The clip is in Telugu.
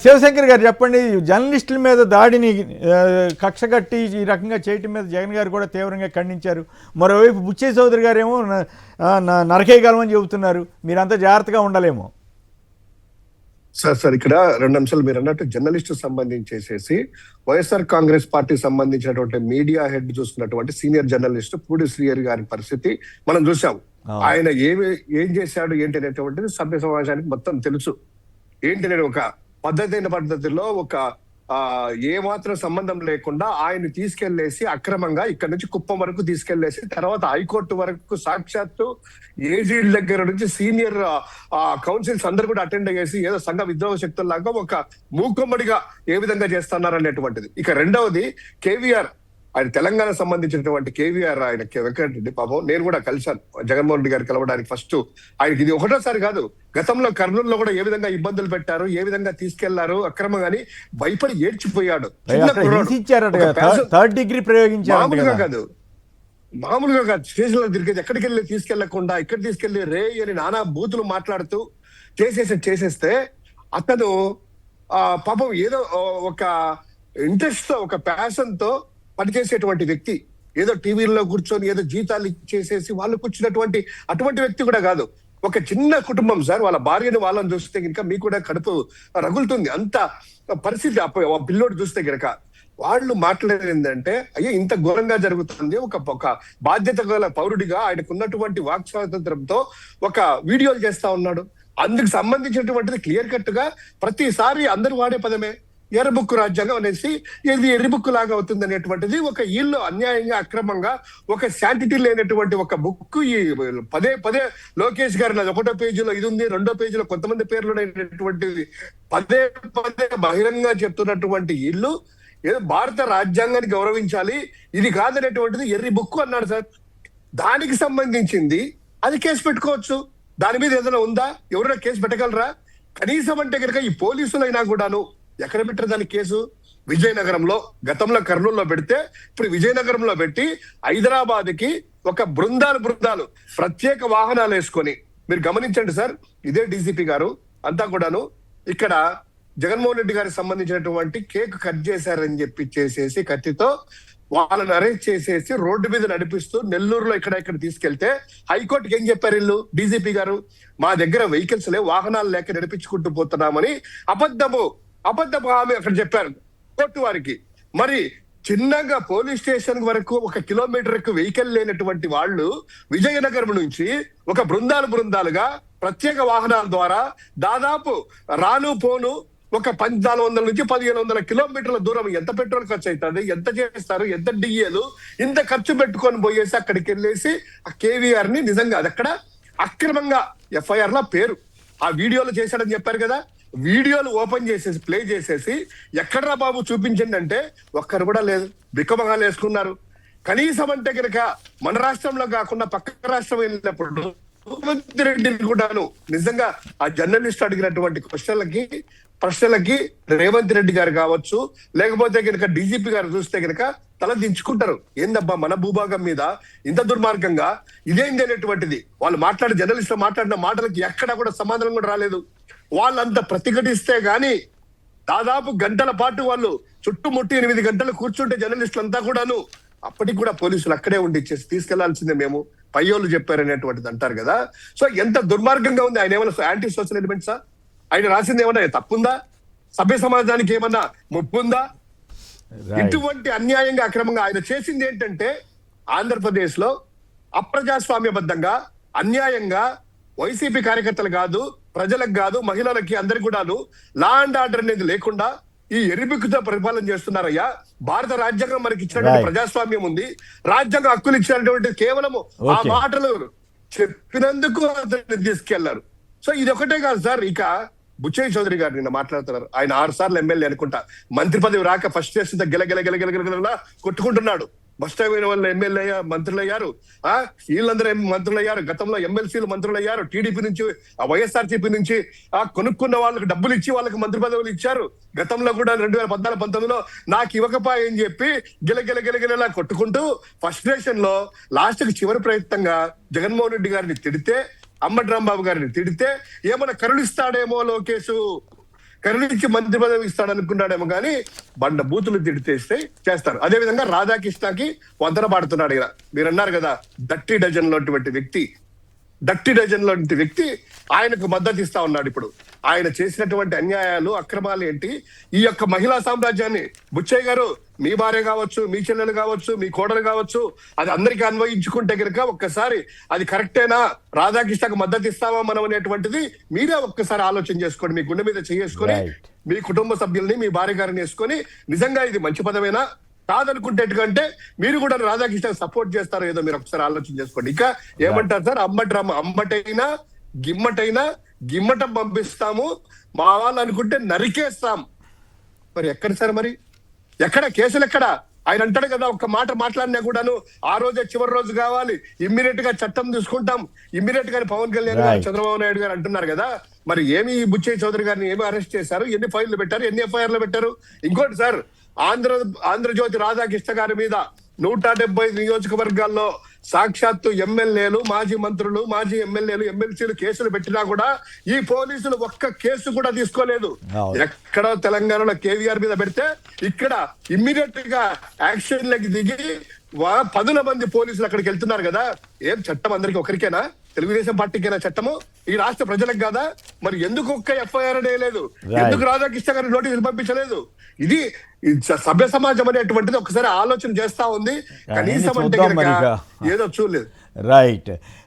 శివశంకర్ గారు చెప్పండి, జర్నలిస్టుల మీద దాడిని కక్ష కట్టి ఈ రకంగా చేయటం మీద జగన్ గారు కూడా తీవ్రంగా ఖండించారు. మరోవైపు బుచ్చయ్య చౌదరి గారు ఏమో నరకేయగలమని చెబుతున్నారు. మీరంతా జాగ్రత్తగా ఉండాలేమో. సార్ ఇక్కడ రెండు అంశాలు మీరు అన్నట్టు జర్నలిస్టు సంబంధించేసేసి వైఎస్ఆర్ కాంగ్రెస్ పార్టీ సంబంధించినటువంటి మీడియా హెడ్ చూస్తున్నటువంటి సీనియర్ జర్నలిస్ట్ పూడి శ్రీహరి గారి పరిస్థితి మనం చూసాం. ఆయన ఏం చేశాడు ఏంటి అనేటువంటిది సభ్య సమాజానికి మొత్తం తెలుసు. ఏంటి నేను ఒక పద్ధతిలో ఒక ఏ మాత్రం సంబంధం లేకుండా ఆయన తీసుకెళ్లేసి అక్రమంగా ఇక్కడ నుంచి కుప్పం వరకు తీసుకెళ్లేసి తర్వాత హైకోర్టు వరకు సాక్షాత్తు ఏజీ దగ్గర నుంచి సీనియర్ కౌన్సిల్స్ అందరు కూడా అటెండ్ అయ్యేసి ఏదో సంఘ విద్రోహ శక్తుల్లాగా ఒక మూకుమ్మడిగా ఏ విధంగా చేస్తున్నారు అనేటువంటిది. ఇక రెండవది కేవీఆర్, ఆయన తెలంగాణ సంబంధించినటువంటి కేవీఆర్, ఆయన వెంకటరెడ్డి పాపం నేను కూడా కలిశాను జగన్మోహన్ రెడ్డి గారు కలవడానికి. ఫస్ట్ ఆయనకి ఇది ఒకటోసారి కాదు, గతంలో కర్నూలులో కూడా ఏ విధంగా ఇబ్బందులు పెట్టారు, ఏ విధంగా తీసుకెళ్లారు అక్రమంగాని భయపడి ఏడ్చిపోయాడు. మామూలుగా కాదు, స్టేషన్ లో తిరిగేది ఎక్కడికి వెళ్ళి తీసుకెళ్లకుండా ఇక్కడ తీసుకెళ్లి రే అని నానా బూతులు మాట్లాడుతూ చేసేస్తే అతను పాపం ఏదో ఒక ఇంట్రెస్ట్ తో ఒక ప్యాషన్ తో పనిచేసేటువంటి వ్యక్తి, ఏదో టీవీలో కూర్చొని ఏదో జీతాలు ఇచ్చేసేసి వాళ్ళు కూర్చున్నటువంటి అటువంటి వ్యక్తి కూడా కాదు. ఒక చిన్న కుటుంబం సార్, వాళ్ళ భార్యను వాళ్ళని చూస్తే కనుక మీకు కూడా కడుపు రగులుతుంది. అంత పరిస్థితి ఆ పిల్లోడు చూస్తే కనుక. వాళ్ళు మాట్లాడేది ఏంటంటే అయ్యో ఇంత ఘోరంగా జరుగుతుంది, ఒక బాధ్యత గల పౌరుడిగా ఆయనకు ఉన్నటువంటి వాక్ స్వాతంత్రంతో ఒక వీడియోలు చేస్తా ఉన్నాడు. అందుకు సంబంధించినటువంటిది క్లియర్ కట్ గా ప్రతిసారి అందరూ వాడే పదమే ఎర్రబుక్కు రాజ్యాంగం అనేసి, ఇది ఎర్రిబుక్కు లాగా అవుతుంది అనేటువంటిది. ఒక ఈళ్ళు అన్యాయంగా అక్రమంగా ఒక శాంటిటీ లేనటువంటి ఒక బుక్ ఈ పదే లోకేష్ గారు ఒకటో పేజీలో ఇది ఉంది, రెండో పేజీలో కొంతమంది పేర్లు అనేటువంటిది పదే బహిరంగంగా చెప్తున్నటువంటి ఇల్లు ఏదో భారత రాజ్యాంగాన్ని గౌరవించాలి, ఇది కాదనేటువంటిది ఎర్రి బుక్కు అన్నాడు సార్. దానికి సంబంధించింది అది కేసు పెట్టుకోవచ్చు. దాని మీద ఏదైనా ఉందా? ఎవరైనా కేసు పెట్టగలరా? కనీసం అంటే కనుక ఈ పోలీసులైనా కూడాను ఎక్కడ పెట్టారు దాని కేసు? విజయనగరంలో, గతంలో కర్నూలులో పెడితే ఇప్పుడు విజయనగరంలో పెట్టి హైదరాబాద్ కి ఒక బృందాలు ప్రత్యేక వాహనాలు వేసుకొని, మీరు గమనించండి సార్, ఇదే డీజీపీ గారు అంతా కూడాను ఇక్కడ జగన్మోహన్ రెడ్డి గారికి సంబంధించినటువంటి కేక్ కట్ చేశారని చెప్పి చేసేసి కత్తితో వాళ్ళని అరెస్ట్ చేసేసి రోడ్డు మీద నడిపిస్తూ నెల్లూరులో ఇక్కడ తీసుకెళ్తే హైకోర్టుకి ఏం చెప్పారు వీళ్ళు? డీజీపీ గారు మా దగ్గర వెహికల్స్ లేవు, వాహనాలు లేక నడిపించుకుంటూ పోతున్నామని అబద్ధపు హామీ అక్కడ చెప్పారు కోర్టు వారికి. మరి చిన్నగా పోలీస్ స్టేషన్ వరకు 1 కిలోమీటర్కు వెహికల్ లేనటువంటి వాళ్ళు విజయనగరం నుంచి ఒక బృందాలుగా ప్రత్యేక వాహనాల ద్వారా దాదాపు రాను పోను ఒక 1400 నుంచి 1500 కిలోమీటర్ల దూరం ఎంత పెట్రోల్ ఖర్చు అవుతుంది, ఎంత చేస్తారు, ఎంత డిఏలు, ఇంత ఖర్చు పెట్టుకొని పోయేసి అక్కడికి వెళ్ళేసి ఆ కేవీఆర్ ని నిజంగా అది అక్కడ అక్రమంగా ఎఫ్ఐఆర్ లో పేరు ఆ వీడియోలో చేశాడని చెప్పారు కదా. వీడియోలు ఓపెన్ చేసేసి ప్లే చేసేసి ఎక్కడరా బాబు చూపించండి అంటే ఒక్కరు కూడా లేదు, బిక్కమొహాలు వేసుకున్నారు. కనీసం అంటే కనుక మన రాష్ట్రంలో కాకుండా పక్క రాష్ట్రం వెళ్ళినప్పుడు రేవంత్ రెడ్డిని కూడాను నిజంగా ఆ జర్నలిస్ట్ అడిగినటువంటి ప్రశ్నలకి రేవంత్ రెడ్డి గారు కావచ్చు, లేకపోతే కనుక డీజీపీ గారు చూస్తే కనుక తల దించుకుంటారు. ఏందబ్బా మన భూభాగం మీద ఇంత దుర్మార్గంగా ఇదేంది అనేటువంటిది. వాళ్ళు జర్నలిస్టులు మాట్లాడిన మాటలకి ఎక్కడా కూడా సమాధానం కూడా రాలేదు. వాళ్ళంతా ప్రతిఘటిస్తే గాని దాదాపు గంటల పాటు వాళ్ళు చుట్టుముట్టి 8 గంటలు కూర్చుంటే జర్నలిస్టులు అంతా కూడాను అప్పటికి కూడా పోలీసులు అక్కడే ఉండి తీసుకెళ్లాల్సిందే, మేము పయ్యోళ్ళు చెప్పారనేటువంటిది అంటారు కదా. సో ఎంత దుర్మార్గంగా ఉంది. ఆయన ఏమైనా యాంటీ సోషల్ ఎలిమెంట్సా? ఆయన రాసింది ఏమన్నా తప్పుందా? సభ్య సమాజానికి ఏమన్నా ముప్పుందా? ఇటువంటి అన్యాయంగా అక్రమంగా ఆయన చేసింది ఏంటంటే ఆంధ్రప్రదేశ్ లో అప్రజాస్వామ్యబద్ధంగా అన్యాయంగా వైసీపీ కార్యకర్తలు కాదు, ప్రజలకు కాదు, మహిళలకి అందరికి కూడాను లా అండ్ ఆర్డర్ అనేది లేకుండా ఈ ఎరిబిక్కుతో పరిపాలన చేస్తున్నారయ్యా. భారత రాజ్యాంగం మనకి ఇచ్చినటువంటి ప్రజాస్వామ్యం ఉంది, రాజ్యాంగ హక్కులు ఇచ్చినటువంటి కేవలము ఆ మాటలు చెప్పినందుకు అతన్ని తీసుకెళ్లారు. సో ఇది ఒకటే కాదు సార్. ఇక బుచ్చయ్య చౌదరి గారు నిన్న మాట్లాడుతున్నారు. ఆయన 6 సార్లు ఎమ్మెల్యే అనుకుంటా, మంత్రి పదవి రాక ఫస్ట్ చేస్తుంటే గెలగెలగెలగెలగెల కొట్టుకుంటున్నాడు. ఫస్ట్ అయిన వాళ్ళు ఎమ్మెల్యే మంత్రులు అయ్యారు, వీళ్ళందరూ మంత్రులు అయ్యారు, గతంలో ఎమ్మెల్సీలు మంత్రులు అయ్యారు, టీడీపీ నుంచి వైఎస్ఆర్సీపీ నుంచి కొనుక్కున్న వాళ్ళకి డబ్బులు ఇచ్చి వాళ్ళకి మంత్రి పదవులు ఇచ్చారు. గతంలో కూడా 2014-19లో నాకు ఇవ్వకపోయని చెప్పి గిలగిలగిలగిలలా కొట్టుకుంటూ ఫ్రస్ట్రేషన్ లో లాస్ట్ కి చివరి ప్రయత్నంగా జగన్మోహన్ రెడ్డి గారిని తిడితే, అంబటి రాంబాబు గారిని తిడితే ఏమైనా కరుణిస్తాడేమో లోకేష్, కరుణించి మంత్రి పదవి ఇస్తాడు అనుకున్నాడేమో కానీ బండ బూతులు తిడితేస్తే చేస్తారు. అదే విధంగా రాధాకృష్ణకి వందన పాడుతున్నాడు ఇలా. మీరు అన్నారు కదా డట్టి డజన్ లోటువంటి వ్యక్తి, డట్టి డజన్ లాంటి వ్యక్తి ఆయనకు మద్దతు ఇస్తా ఉన్నాడు. ఇప్పుడు ఆయన చేసినటువంటి అన్యాయాలు అక్రమాలు ఏంటి, ఈ యొక్క మహిళా సామ్రాజ్యాన్ని బుచ్చయ్య గారు మీ భార్య కావచ్చు, మీ చెల్లెలు కావచ్చు, మీ కోడలు కావచ్చు, అది అందరికీ అన్వయించుకుంటే కనుక ఒక్కసారి అది కరెక్టేనా, రాధాకృష్ణకు మద్దతు ఇస్తామా మనం అనేటువంటిది మీరే ఒక్కసారి ఆలోచన చేసుకోండి. మీ గుండె మీద చేసుకొని మీ కుటుంబ సభ్యుల్ని మీ భార్య గారిని వేసుకొని నిజంగా ఇది మంచి పదవేనా కాదనుకుంటేట్టుకంటే మీరు కూడా రాధాకృష్ణ సపోర్ట్ చేస్తారో ఏదో మీరు ఒకసారి ఆలోచన చేసుకోండి. ఇంకా ఏమంటారు సార్, అమ్మటైనా గిమ్మటం పంపిస్తాము, మా వాళ్ళు అనుకుంటే నరికేస్తాం. మరి ఎక్కడ సార్, మరి ఎక్కడ కేసులు ఎక్కడ? ఆయన అంటాడు కదా, ఒక్క మాట మాట్లాడినా కూడాను ఆ రోజే చివరి రోజు కావాలి, ఇమ్మీడియట్ గా చట్టం తీసుకుంటాం, ఇమ్మీడియట్ గా పవన్ కళ్యాణ్ గారు చంద్రబాబు నాయుడు గారు అంటున్నారు కదా. మరి ఏమి బుచ్చయ్య చౌదరి గారిని ఏమి అరెస్ట్ చేశారు, ఎన్ని ఫైళ్లు పెట్టారు, ఎన్ని ఎఫ్ఐఆర్లు పెట్టారు? ఇంకోటి సార్, ఆంధ్రజ్యోతి రాధాకృష్ణ గారి మీద 175 నియోజకవర్గాల్లో సాక్షాత్తు ఎమ్మెల్యేలు, మాజీ మంత్రులు, మాజీ ఎమ్మెల్యేలు, ఎమ్మెల్సీలు కేసులు పెట్టినా కూడా ఈ పోలీసులు ఒక్క కేసు కూడా తీసుకోలేదు. ఎక్కడో తెలంగాణలో కేవీఆర్ మీద పెడితే ఇక్కడ ఇమ్మీడియట్ గా యాక్షన్ లకి దిగి 10 మంది పోలీసులు అక్కడికి వెళ్తున్నారు కదా. ఏం చట్టం అందరికి ఒకరికేనా? తెలుగుదేశం పార్టీకైనా చట్టము, ఈ రాష్ట్ర ప్రజలకు కాదా? మరి ఎందుకు ఒక్క ఎఫ్ఐఆర్ లేదు? ఎందుకు రాధాకృష్ణ గారి నోటీసులు పంపించలేదు? ఇది సభ్య సమాజం అనేటువంటిది ఒకసారి ఆలోచన చేస్తా ఉంది. కనీసం అంటే ఏదో చూడలేదు. రైట్.